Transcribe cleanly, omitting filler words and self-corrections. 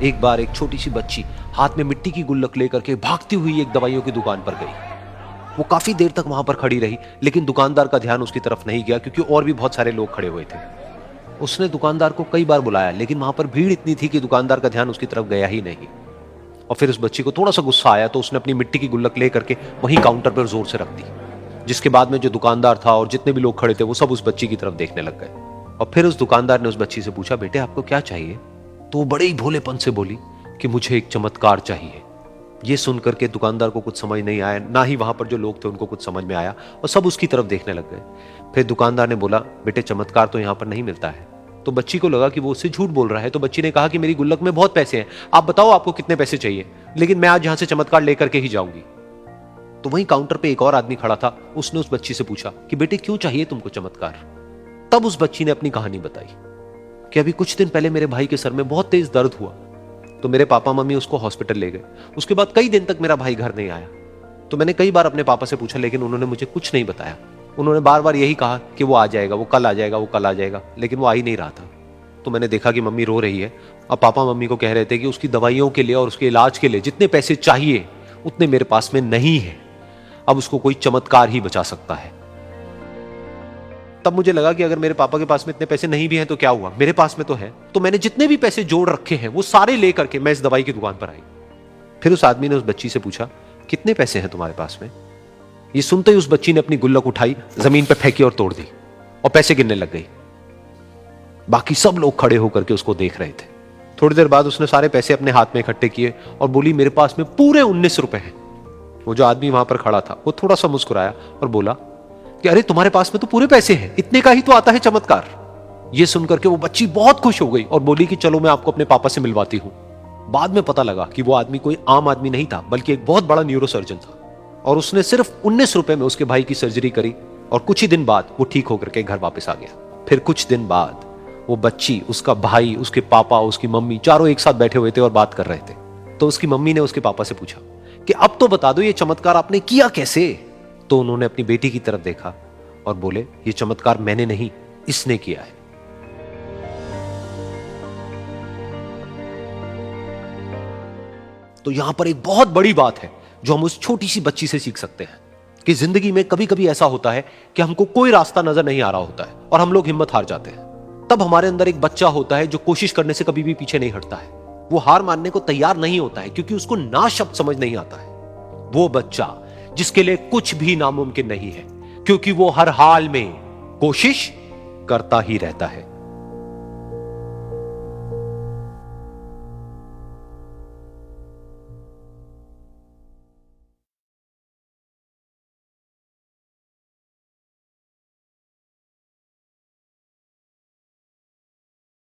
एक बार एक छोटी सी बच्ची हाथ में मिट्टी की गुल्लक लेकर के भागती हुई एक दवाइयों की दुकान पर गई। वो काफी देर तक वहां पर खड़ी रही, लेकिन दुकानदार का ध्यान उसकी तरफ नहीं गया क्योंकि और भी बहुत सारे लोग खड़े हुए थे। उसने दुकानदार को कई बार बुलाया, लेकिन वहां पर भीड़ इतनी थी कि दुकानदार का ध्यान उसकी तरफ गया ही नहीं। और फिर उस बच्ची को थोड़ा सा गुस्सा आया तो उसने अपनी मिट्टी की गुल्लक लेकर के वहीं काउंटर पर जोर से रख दी, जिसके बाद में जो दुकानदार था और जितने भी लोग खड़े थे वो सब उस बच्ची की तरफ देखने लग गए। और फिर उस दुकानदार ने उस बच्ची से पूछा, बेटे आपको क्या चाहिए? तो वो बड़े ही भोलेपन से बोली कि मुझे एक चमत्कार चाहिए। ये सुनकर के दुकानदार को कुछ समझ नहीं आया, ना ही वहां पर जो लोग थे उनको कुछ समझ में आया, और सब उसकी तरफ देखने लग गए। फिर दुकानदार ने बोला, बेटे चमत्कार तो यहां पर नहीं मिलता है। तो बच्ची को लगा कि वो उससे झूठ बोल रहा है, तो बच्ची ने कहा कि मेरी गुल्लक में बहुत पैसे हैं, आप बताओ आपको कितने पैसे चाहिए, लेकिन मैं आज यहां से चमत्कार लेकर के ही जाऊंगी। तो वहीं काउंटर पे एक और आदमी खड़ा था, उसने उस बच्ची से पूछा कि बेटे क्यों चाहिए तुमको चमत्कार? तब उस बच्ची ने अपनी कहानी बताई कि अभी कुछ दिन पहले मेरे भाई के सर में बहुत तेज दर्द हुआ, तो मेरे पापा मम्मी उसको हॉस्पिटल ले गए। उसके बाद कई दिन तक मेरा भाई घर नहीं आया। तो मैंने कई बार अपने पापा से पूछा, लेकिन उन्होंने मुझे कुछ नहीं बताया। उन्होंने बार बार यही कहा कि वो आ जाएगा, वो कल आ जाएगा, वो कल आ जाएगा, लेकिन वो आ ही नहीं रहा था। तो मैंने देखा कि मम्मी रो रही है, और पापा मम्मी को कह रहे थे कि उसकी दवाइयों के लिए और उसके इलाज के लिए जितने पैसे चाहिए उतने मेरे पास में नहीं है, अब उसको कोई चमत्कार ही बचा सकता है। तब मुझे लगा कि अगर मेरे पापा के पास में इतने पैसे नहीं भी हैं तो क्या हुआ, मेरे पास में तो है। तो मैंने जितने भी पैसे जोड़ रखे हैं वो सारे लेकर के मैं इस दवाई की दुकान पर आई। फिर उस आदमी ने उस बच्ची से पूछा, कितने पैसे हैं तुम्हारे पास में? ये सुनते ही उस बच्ची ने अपनी गुल्लक उठाई, जमीन पर फेंकी और तोड़ दी, और पैसे गिनने लग गई। बाकी सब लोग खड़े होकर के उसको देख रहे थे। थोड़ी देर बाद उसने सारे पैसे अपने हाथ में इकट्ठे किए और बोली, मेरे पास में पूरे 19 रुपए हैं। वो जो आदमी वहां पर खड़ा था वो थोड़ा सा मुस्कुराया और बोला कि अरे तुम्हारे पास में तो पूरे पैसे हैं, इतने का ही तो आता है चमत्कार। ये सुनकर के वो बच्ची बहुत खुश हो गई और बोली कि चलो मैं आपको अपने पापा से मिलवाती हूं। बाद में पता लगा कि वो आदमी कोई आम आदमी नहीं था, बल्कि एक बहुत बड़ा न्यूरोसर्जन था, और उसने सिर्फ 19 रुपए में उसके भाई की सर्जरी करी, और कुछ ही दिन बाद वो ठीक होकर के घर वापस आ गया। फिर कुछ दिन बाद वो बच्ची, उसका भाई, उसके पापा, उसकी मम्मी चारों एक साथ बैठे हुए थे और बात कर रहे थे। तो उसकी मम्मी ने उसके पापा से पूछा कि अब तो बता दो ये चमत्कार आपने किया कैसे? तो उन्होंने अपनी बेटी की तरफ देखा और बोले, ये चमत्कार मैंने नहीं, इसने किया है। तो यहां पर एक बहुत बड़ी बात है जो हम उस छोटी सी बच्ची से सीख सकते हैं कि जिंदगी में कभी कभी ऐसा होता है कि हमको कोई रास्ता नजर नहीं आ रहा होता है और हम लोग हिम्मत हार जाते हैं। तब हमारे अंदर एक बच्चा होता है जो कोशिश करने से कभी भी पीछे नहीं हटता है। वो हार मानने को तैयार नहीं होता है क्योंकि उसको ना शब्द समझ नहीं आता है। वो बच्चा जिसके लिए कुछ भी नामुमकिन नहीं है, क्योंकि वो हर हाल में कोशिश करता ही रहता है।